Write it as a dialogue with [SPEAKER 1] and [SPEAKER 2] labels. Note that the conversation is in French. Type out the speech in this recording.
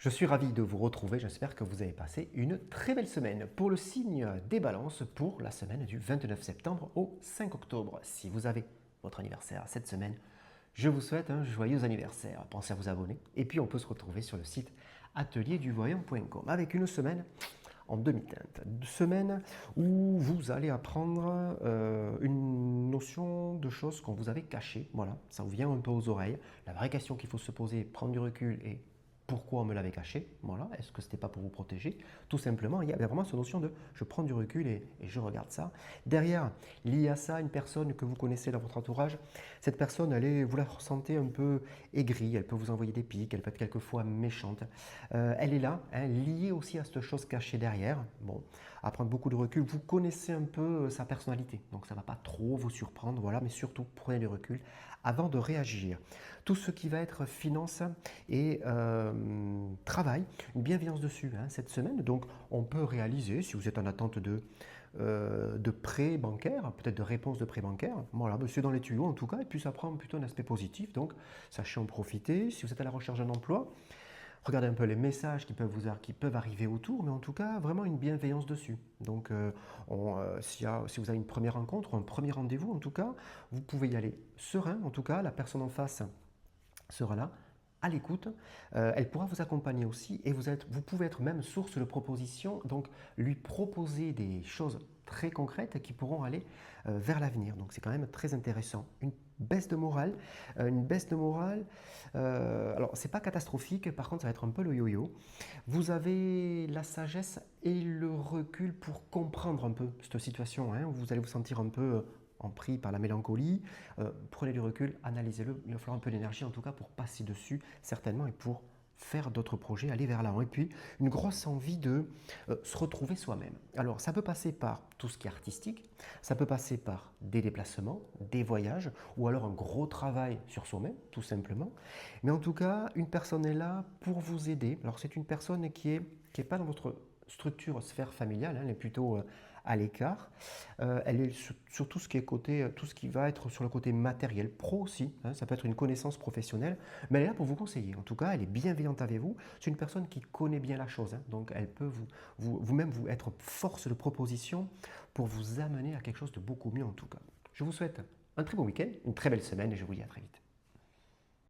[SPEAKER 1] Je suis ravi de vous retrouver, j'espère que vous avez passé une très belle semaine. Pour le signe des balances, pour la semaine du 29 septembre au 5 octobre. Si vous avez votre anniversaire cette semaine, je vous souhaite un joyeux anniversaire. Pensez à vous abonner et puis on peut se retrouver sur le site atelierduvoyant.com avec une semaine en demi-teinte. Une semaine où vous allez apprendre une notion de choses qu'on vous avait cachées. Voilà, ça vous vient un peu aux oreilles. La vraie question qu'il faut se poser, prendre du recul et pourquoi on me l'avait caché, voilà, est-ce que ce n'était pas pour vous protéger? Tout simplement, il y a vraiment cette notion de je prends du recul et je regarde ça. Derrière, lié à ça, une personne que vous connaissez dans votre entourage, cette personne, vous la ressentez un peu aigrie, elle peut vous envoyer des piques, elle peut être quelquefois méchante. Elle est là, hein, liée aussi à cette chose cachée derrière. Bon, à prendre beaucoup de recul, vous connaissez un peu sa personnalité, donc ça ne va pas trop vous surprendre, voilà, mais surtout prenez du recul avant de réagir. Tout ce qui va être finance et travail, une bienveillance dessus hein, cette semaine. Donc on peut réaliser, si vous êtes en attente de prêts bancaires, peut-être de réponses de prêts bancaires, voilà, c'est dans les tuyaux en tout cas, et puis ça prend plutôt un aspect positif, donc sachez en profiter. Si vous êtes à la recherche d'un emploi, regardez un peu les messages qui peuvent arriver autour, mais en tout cas, vraiment une bienveillance dessus. Donc, si vous avez une première rencontre, un premier rendez-vous, en tout cas, vous pouvez y aller serein. En tout cas, la personne en face sera là, à l'écoute. Elle pourra vous accompagner aussi et vous pouvez être même source de propositions, donc lui proposer des choses très concrètes qui pourront aller vers l'avenir. Donc c'est quand même très intéressant. Une baisse de morale, alors c'est pas catastrophique, par contre ça va être un peu le yo-yo. Vous avez la sagesse et le recul pour comprendre un peu cette situation, hein. Vous allez vous sentir un peu pris par la mélancolie, prenez du recul, analysez-le, il va falloir un peu d'énergie en tout cas pour passer dessus certainement et pour faire d'autres projets, aller vers l'avant. Et puis une grosse envie de se retrouver soi-même. Alors ça peut passer par tout ce qui est artistique, ça peut passer par des déplacements, des voyages ou alors un gros travail sur soi-même tout simplement. Mais en tout cas, une personne est là pour vous aider. Alors c'est une personne qui est pas dans votre structure, sphère familiale, hein, elle est plutôt à l'écart. Elle est sur tout ce qui est tout ce qui va être sur le côté matériel, pro aussi, hein, ça peut être une connaissance professionnelle, mais elle est là pour vous conseiller. En tout cas, elle est bienveillante avec vous. C'est une personne qui connaît bien la chose, hein, donc elle peut vous-même vous être force de proposition pour vous amener à quelque chose de beaucoup mieux en tout cas. Je vous souhaite un très bon week-end, une très belle semaine et je vous dis à très vite.